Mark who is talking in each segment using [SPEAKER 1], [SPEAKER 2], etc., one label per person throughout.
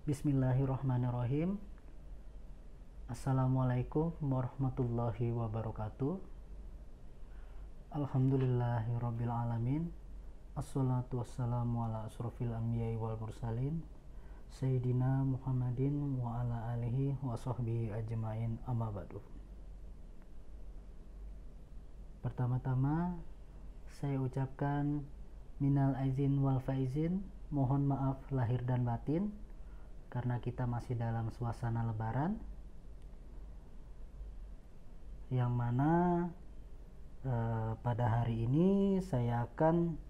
[SPEAKER 1] Bismillahirrahmanirrahim. Assalamualaikum warahmatullahi wabarakatuh. Alhamdulillahirabbil alamin. Assalatu wassalamu ala asrofil anbiya'i wal mursalin Sayyidina Muhammadin wa ala alihi wa sahbihi ajmain, amma ba'du. Pertama-tama saya ucapkan minal aizin wal faizin, mohon maaf lahir dan batin karena kita masih dalam suasana lebaran, yang mana pada hari ini saya akan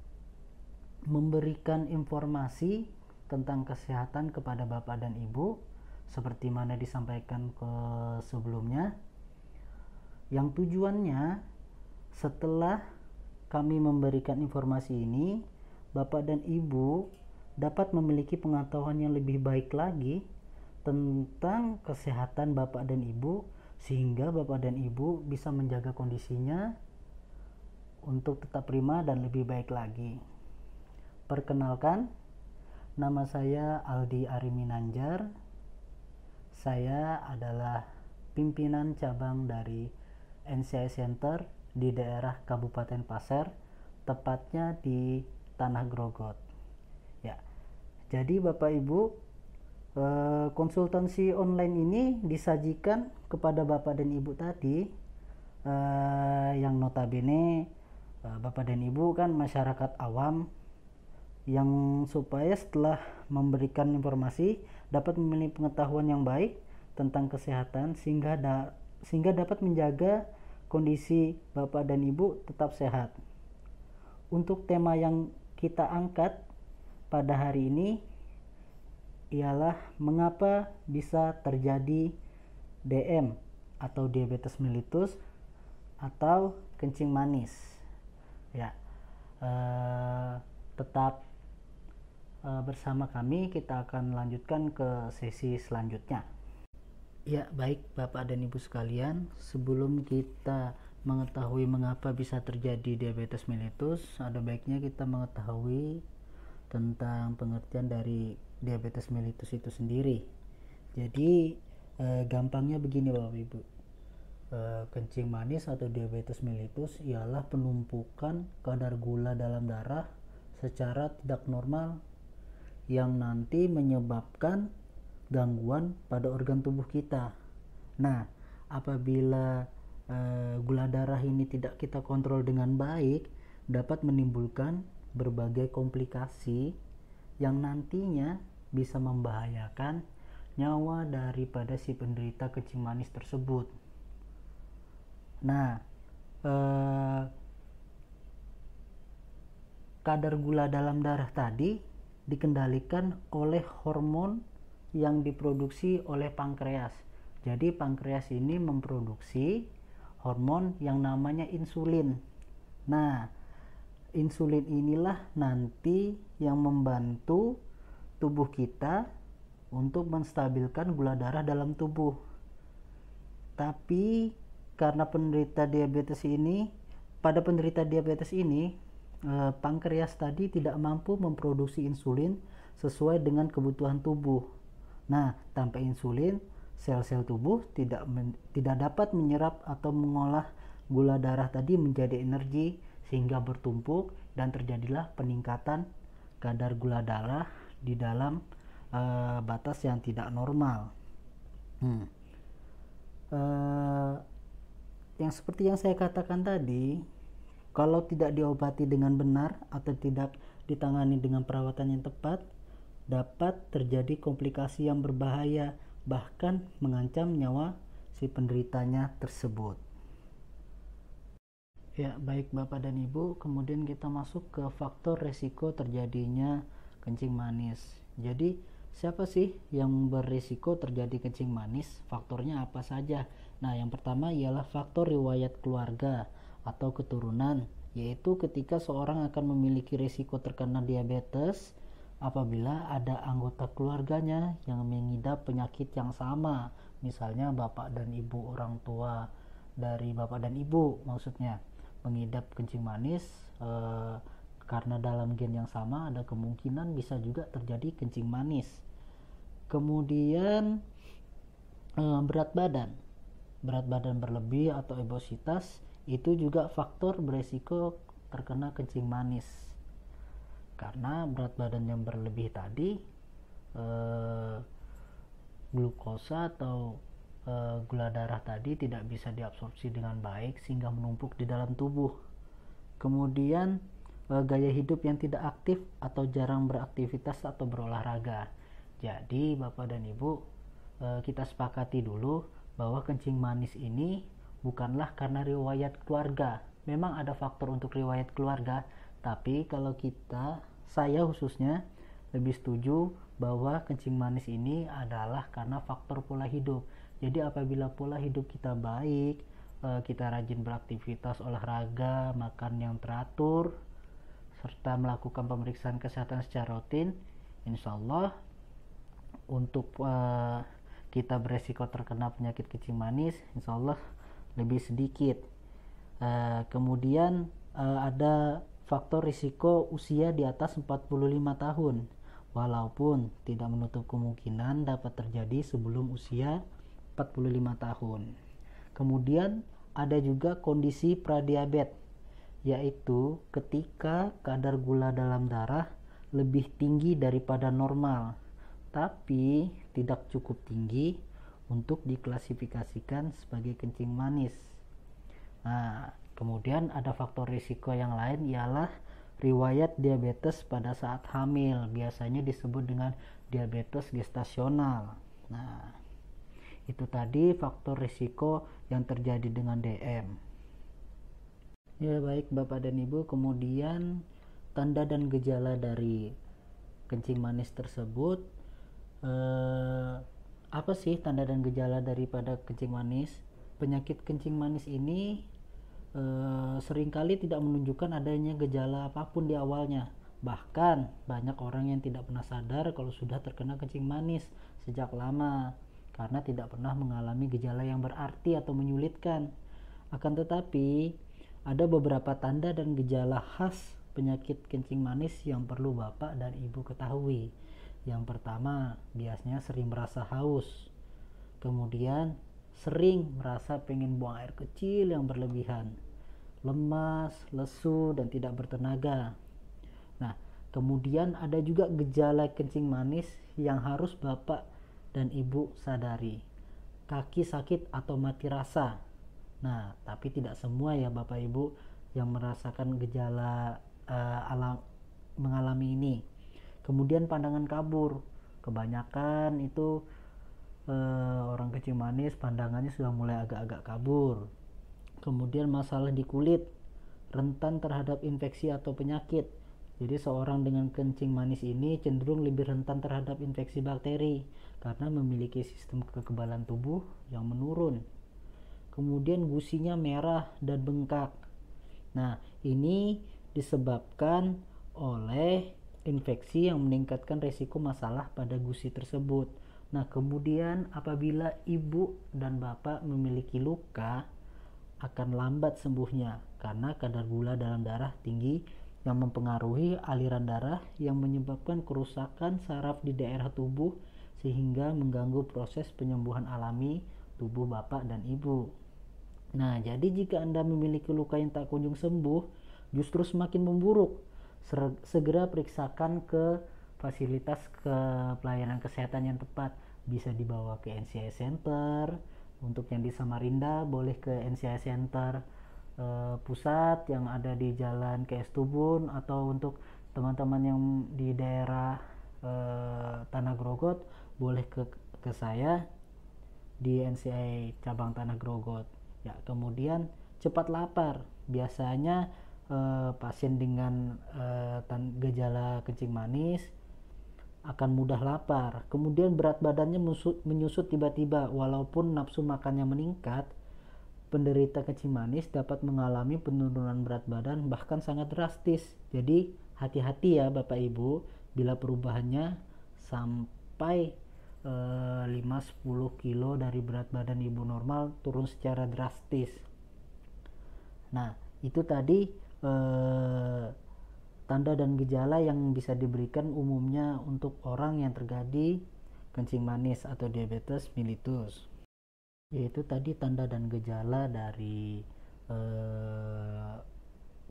[SPEAKER 1] memberikan informasi tentang kesehatan kepada Bapak dan Ibu seperti mana disampaikan ke sebelumnya, yang tujuannya setelah kami memberikan informasi ini, Bapak dan Ibu dapat memiliki pengetahuan yang lebih baik lagi tentang kesehatan Bapak dan Ibu, sehingga Bapak dan Ibu bisa menjaga kondisinya untuk tetap prima dan lebih baik lagi. Perkenalkan, nama saya Aldi Ariminanjar. Saya adalah pimpinan cabang dari NCI Center di daerah Kabupaten Pasir, tepatnya di Tanah Grogot. Ya, jadi Bapak Ibu, konsultasi online ini disajikan kepada Bapak dan Ibu tadi, yang notabene Bapak dan Ibu kan masyarakat awam, yang supaya setelah memberikan informasi dapat memiliki pengetahuan yang baik tentang kesehatan sehingga dapat menjaga kondisi Bapak dan Ibu tetap sehat. Untuk tema yang kita angkat pada hari ini ialah mengapa bisa terjadi DM atau diabetes mellitus atau kencing manis. Ya, tetap bersama kami, kita akan lanjutkan ke sesi selanjutnya. Ya, baik Bapak dan Ibu sekalian, sebelum kita mengetahui mengapa bisa terjadi diabetes mellitus, ada baiknya kita mengetahui tentang pengertian dari diabetes mellitus itu sendiri. Jadi gampangnya begini Bapak Ibu, kencing manis atau diabetes mellitus ialah penumpukan kadar gula dalam darah secara tidak normal yang nanti menyebabkan gangguan pada organ tubuh kita. Nah, apabila gula darah ini tidak kita kontrol dengan baik, dapat menimbulkan berbagai komplikasi yang nantinya bisa membahayakan nyawa daripada si penderita kencing manis tersebut. Nah, kadar gula dalam darah tadi dikendalikan oleh hormon yang diproduksi oleh pankreas. Jadi pankreas ini memproduksi hormon yang namanya insulin. Nah, insulin inilah nanti yang membantu tubuh kita untuk menstabilkan gula darah dalam tubuh. Tapi karena pada penderita diabetes ini, pankreas tadi tidak mampu memproduksi insulin sesuai dengan kebutuhan tubuh. Nah, tanpa insulin, sel-sel tubuh tidak dapat menyerap atau mengolah gula darah tadi menjadi energi, sehingga bertumpuk dan terjadilah peningkatan kadar gula darah di dalam batas yang tidak normal. Yang seperti yang saya katakan tadi, kalau tidak diobati dengan benar atau tidak ditangani dengan perawatan yang tepat, dapat terjadi komplikasi yang berbahaya, bahkan mengancam nyawa si penderitanya tersebut. Ya, baik Bapak dan Ibu, kemudian kita masuk ke faktor resiko terjadinya kencing manis. Jadi, siapa sih yang berisiko terjadi kencing manis? Faktornya apa saja? Nah, yang pertama ialah faktor riwayat keluarga atau keturunan, yaitu ketika seorang akan memiliki risiko terkena diabetes apabila ada anggota keluarganya yang mengidap penyakit yang sama. Misalnya Bapak dan Ibu, orang tua dari Bapak dan Ibu maksudnya mengidap kencing manis, karena dalam gen yang sama ada kemungkinan bisa juga terjadi kencing manis. Kemudian berat badan berlebih atau obesitas itu juga faktor beresiko terkena kencing manis, karena berat badan yang berlebih tadi glukosa atau gula darah tadi tidak bisa diabsorpsi dengan baik sehingga menumpuk di dalam tubuh. Kemudian gaya hidup yang tidak aktif atau jarang beraktivitas atau berolahraga. Jadi Bapak dan Ibu, kita sepakati dulu bahwa kencing manis ini bukanlah karena riwayat keluarga. Memang ada faktor untuk riwayat keluarga, tapi kalau saya khususnya lebih setuju bahwa kencing manis ini adalah karena faktor pola hidup. Jadi apabila pola hidup kita baik, kita rajin beraktivitas olahraga, makan yang teratur, serta melakukan pemeriksaan kesehatan secara rutin, insya Allah untuk kita beresiko terkena penyakit kencing manis insya Allah lebih sedikit. Kemudian ada faktor risiko usia di atas 45 tahun, walaupun tidak menutup kemungkinan dapat terjadi sebelum usia 45 tahun. Kemudian ada juga kondisi pradiabetes, yaitu ketika kadar gula dalam darah lebih tinggi daripada normal, tapi tidak cukup tinggi untuk diklasifikasikan sebagai kencing manis. Nah, kemudian ada faktor risiko yang lain ialah riwayat diabetes pada saat hamil, biasanya disebut dengan diabetes gestasional. Nah, itu tadi faktor risiko yang terjadi dengan DM. Ya baik Bapak dan Ibu, kemudian tanda dan gejala dari kencing manis tersebut. Apa sih tanda dan gejala daripada kencing manis? Penyakit kencing manis ini seringkali tidak menunjukkan adanya gejala apapun di awalnya. Bahkan banyak orang yang tidak pernah sadar kalau sudah terkena kencing manis sejak lama, karena tidak pernah mengalami gejala yang berarti atau menyulitkan. Akan tetapi ada beberapa tanda dan gejala khas penyakit kencing manis yang perlu Bapak dan Ibu ketahui. Yang pertama, biasanya sering merasa haus. Kemudian sering merasa pengen buang air kecil yang berlebihan, lemas, lesu, dan tidak bertenaga. Nah, kemudian ada juga gejala kencing manis yang harus Bapak dan Ibu sadari. Kaki sakit atau mati rasa. Nah, tapi tidak semua ya Bapak Ibu yang merasakan gejala mengalami ini. Kemudian pandangan kabur. Kebanyakan itu orang kencing manis pandangannya sudah mulai agak-agak kabur. Kemudian masalah di kulit, rentan terhadap infeksi atau penyakit. Jadi seorang dengan kencing manis ini cenderung lebih rentan terhadap infeksi bakteri karena memiliki sistem kekebalan tubuh yang menurun. Kemudian gusinya merah dan bengkak. Nah, ini disebabkan oleh infeksi yang meningkatkan risiko masalah pada gusi tersebut. Nah, kemudian apabila ibu dan bapak memiliki luka, akan lambat sembuhnya karena kadar gula dalam darah tinggi yang mempengaruhi aliran darah yang menyebabkan kerusakan saraf di daerah tubuh sehingga mengganggu proses penyembuhan alami tubuh bapak dan ibu. Nah, jadi jika Anda memiliki luka yang tak kunjung sembuh, justru semakin memburuk, segera periksakan ke fasilitas pelayanan kesehatan yang tepat. Bisa dibawa ke NCI Center. Untuk yang di Samarinda boleh ke NCI Center pusat yang ada di Jalan KS Tubun, atau untuk teman-teman yang di daerah Tanah Grogot boleh ke saya di NCI cabang Tanah Grogot. Ya, kemudian cepat lapar. Biasanya pasien dengan gejala kencing manis akan mudah lapar. Kemudian berat badannya menyusut tiba-tiba. Walaupun nafsu makannya meningkat, penderita kencing manis dapat mengalami penurunan berat badan bahkan sangat drastis. Jadi hati-hati ya Bapak Ibu bila perubahannya sampai 5-10 kilo dari berat badan ibu normal turun secara drastis. Nah, itu tadi tanda dan gejala yang bisa diberikan umumnya untuk orang yang terjadi kencing manis atau diabetes mellitus. Yaitu tadi tanda dan gejala dari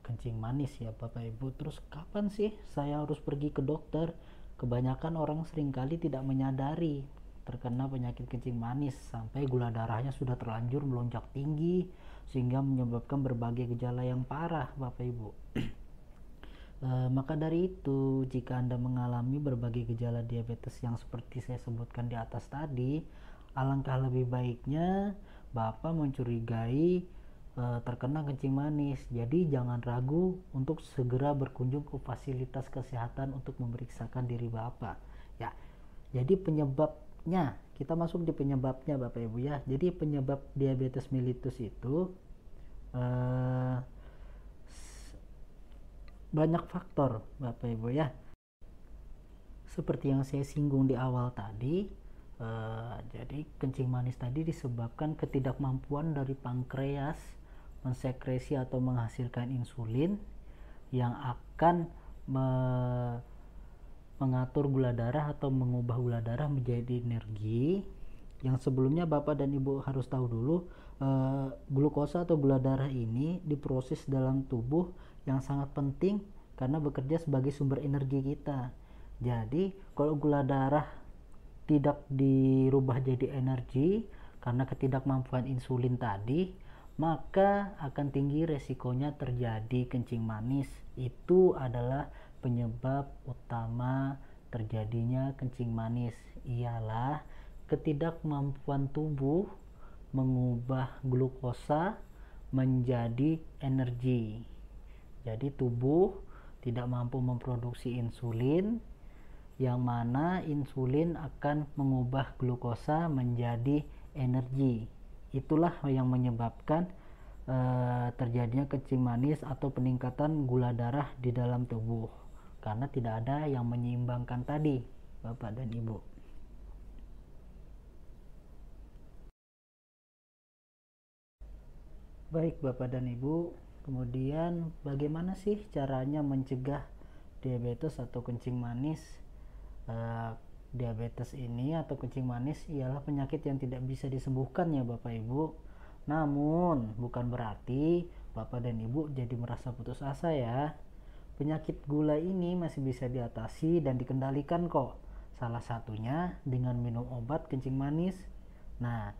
[SPEAKER 1] kencing manis ya Bapak Ibu. Terus kapan sih saya harus pergi ke dokter? Kebanyakan orang seringkali tidak menyadari terkena penyakit kencing manis sampai gula darahnya sudah terlanjur melonjak tinggi sehingga menyebabkan berbagai gejala yang parah Bapak Ibu. Maka dari itu, jika Anda mengalami berbagai gejala diabetes yang seperti saya sebutkan di atas tadi, alangkah lebih baiknya Bapak mencurigai terkena kencing manis. Jadi jangan ragu untuk segera berkunjung ke fasilitas kesehatan untuk memeriksakan diri Bapak. Ya, jadi penyebabnya, kita masuk di penyebabnya Bapak Ibu ya. Jadi penyebab diabetes mellitus itu banyak faktor Bapak Ibu ya. Seperti yang saya singgung di awal tadi, jadi kencing manis tadi disebabkan ketidakmampuan dari pankreas mensekresi atau menghasilkan insulin yang akan mengatur gula darah atau mengubah gula darah menjadi energi. Yang sebelumnya Bapak dan Ibu harus tahu dulu, glukosa atau gula darah ini diproses dalam tubuh yang sangat penting karena bekerja sebagai sumber energi kita. Jadi kalau gula darah tidak dirubah jadi energi karena ketidakmampuan insulin tadi, maka akan tinggi resikonya terjadi kencing manis. Itu adalah penyebab utama terjadinya kencing manis, ialah ketidakmampuan tubuh mengubah glukosa menjadi energi. Jadi tubuh tidak mampu memproduksi insulin, yang mana insulin akan mengubah glukosa menjadi energi. Itulah yang menyebabkan terjadinya kencing manis atau peningkatan gula darah di dalam tubuh, karena tidak ada yang menyeimbangkan tadi Bapak dan Ibu. Baik Bapak dan Ibu, kemudian bagaimana sih caranya mencegah diabetes atau kencing manis? Diabetes ini atau kencing manis ialah penyakit yang tidak bisa disembuhkan ya Bapak Ibu. Namun bukan berarti Bapak dan Ibu jadi merasa putus asa ya. Penyakit gula ini masih bisa diatasi dan dikendalikan kok. Salah satunya dengan minum obat kencing manis. Nah,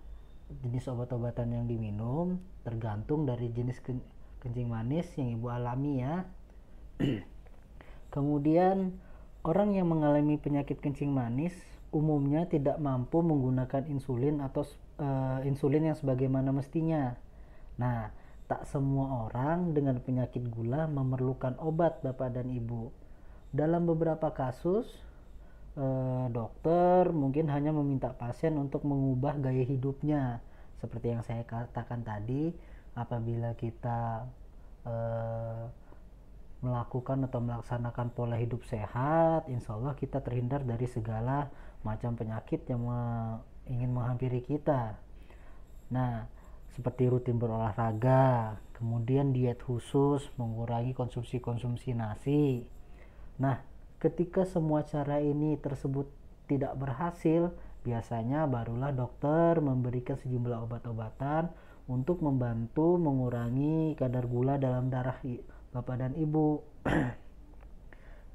[SPEAKER 1] jenis obat-obatan yang diminum tergantung dari jenis kencing manis yang Ibu alami ya. Kemudian orang yang mengalami penyakit kencing manis umumnya tidak mampu menggunakan insulin atau insulin yang sebagaimana mestinya. Nah, tak semua orang dengan penyakit gula memerlukan obat Bapak dan Ibu. Dalam beberapa kasus, dokter mungkin hanya meminta pasien untuk mengubah gaya hidupnya. Seperti yang saya katakan tadi, apabila kita melakukan atau melaksanakan pola hidup sehat, insya Allah kita terhindar dari segala macam penyakit yang ingin menghampiri kita. Nah, seperti rutin berolahraga, kemudian diet khusus, mengurangi konsumsi nasi. Nah, ketika semua cara ini tersebut tidak berhasil, biasanya barulah dokter memberikan sejumlah obat-obatan untuk membantu mengurangi kadar gula dalam darah Bapak dan Ibu.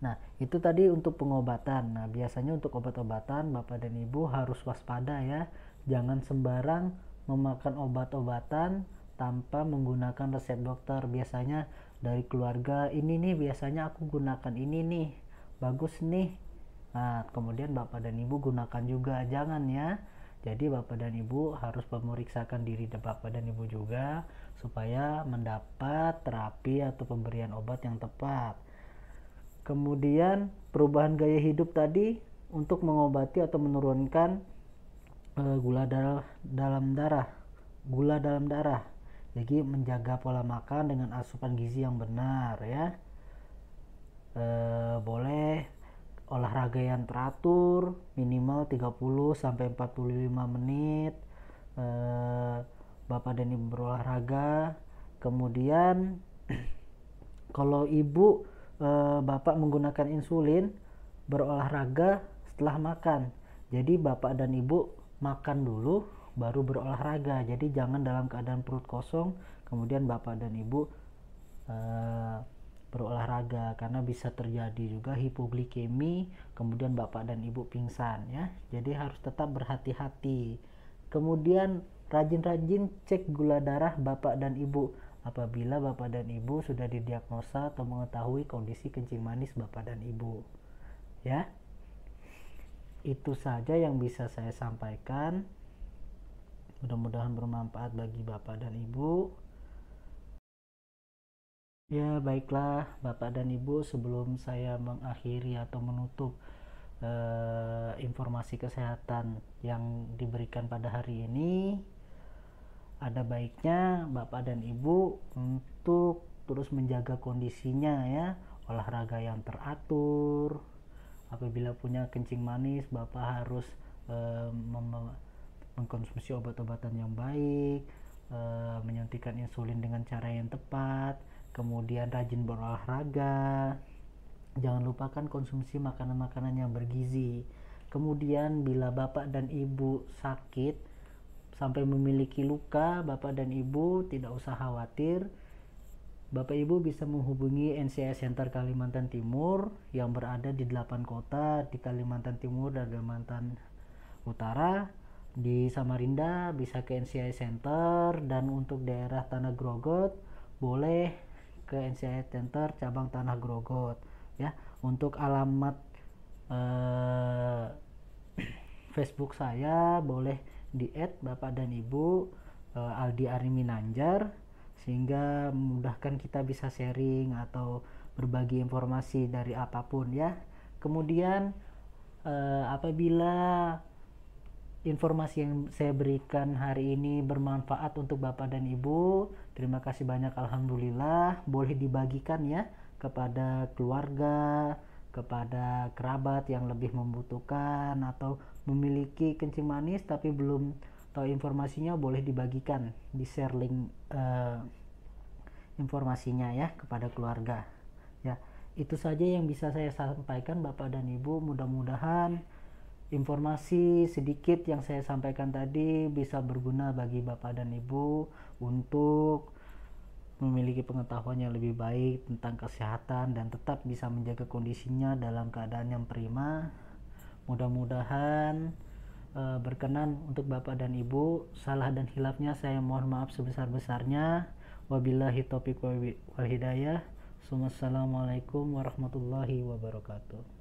[SPEAKER 1] Nah, itu tadi untuk pengobatan. Nah, biasanya untuk obat-obatan Bapak dan Ibu harus waspada ya. Jangan sembarang memakan obat-obatan tanpa menggunakan resep dokter. Biasanya dari keluarga, ini nih biasanya aku gunakan ini nih, bagus nih. Nah, kemudian Bapak dan Ibu gunakan juga, jangan ya. Jadi Bapak dan Ibu harus memeriksakan diri Bapak dan Ibu juga supaya mendapat terapi atau pemberian obat yang tepat. Kemudian perubahan gaya hidup tadi untuk mengobati atau menurunkan gula dalam darah. Jadi menjaga pola makan dengan asupan gizi yang benar ya. Boleh olahraga yang teratur minimal 30 sampai 45 menit. Bapak dan Ibu berolahraga. Kemudian kalau Ibu Bapak menggunakan insulin, berolahraga setelah makan. Jadi Bapak dan Ibu makan dulu baru berolahraga. Jadi jangan dalam keadaan perut kosong kemudian Bapak dan Ibu berolahraga, karena bisa terjadi juga hipoglikemi kemudian Bapak dan Ibu pingsan ya. Jadi harus tetap berhati-hati. Kemudian rajin-rajin cek gula darah Bapak dan Ibu apabila Bapak dan Ibu sudah didiagnosa atau mengetahui kondisi kencing manis Bapak dan Ibu ya. Itu saja yang bisa saya sampaikan, mudah-mudahan bermanfaat bagi Bapak dan Ibu. Ya baiklah Bapak dan Ibu, sebelum saya mengakhiri atau menutup informasi kesehatan yang diberikan pada hari ini, ada baiknya Bapak dan Ibu untuk terus menjaga kondisinya ya, olahraga yang teratur. Apabila punya kencing manis, Bapak harus mengkonsumsi obat-obatan yang baik, menyuntikkan insulin dengan cara yang tepat, kemudian rajin berolahraga. Jangan lupakan konsumsi makanan-makanan yang bergizi. Kemudian bila Bapak dan Ibu sakit sampai memiliki luka, Bapak dan Ibu tidak usah khawatir. Bapak Ibu bisa menghubungi NCI Center Kalimantan Timur yang berada di 8 kota di Kalimantan Timur dan Kalimantan Utara. Di Samarinda bisa ke NCI Center, dan untuk daerah Tanah Grogot boleh ke NCI Center cabang Tanah Grogot ya. Untuk alamat Facebook saya boleh di @Bapak dan Ibu Aldi Ariminanjar, sehingga memudahkan kita bisa sharing atau berbagi informasi dari apapun ya. Kemudian apabila informasi yang saya berikan hari ini bermanfaat untuk Bapak dan Ibu, terima kasih banyak, alhamdulillah. Boleh dibagikan ya kepada keluarga, kepada kerabat yang lebih membutuhkan atau memiliki kencing manis tapi belum tahu informasinya, boleh dibagikan, di share link informasinya ya kepada keluarga ya. Itu saja yang bisa saya sampaikan Bapak dan Ibu. Mudah-mudahan informasi sedikit yang saya sampaikan tadi bisa berguna bagi Bapak dan Ibu untuk memiliki pengetahuan yang lebih baik tentang kesehatan dan tetap bisa menjaga kondisinya dalam keadaan yang prima. Mudah-mudahan berkenan untuk Bapak dan Ibu. Salah dan hilafnya saya mohon maaf sebesar-besarnya. Wabillahi taufiq wal hidayah. Wassalamualaikum warahmatullahi wabarakatuh.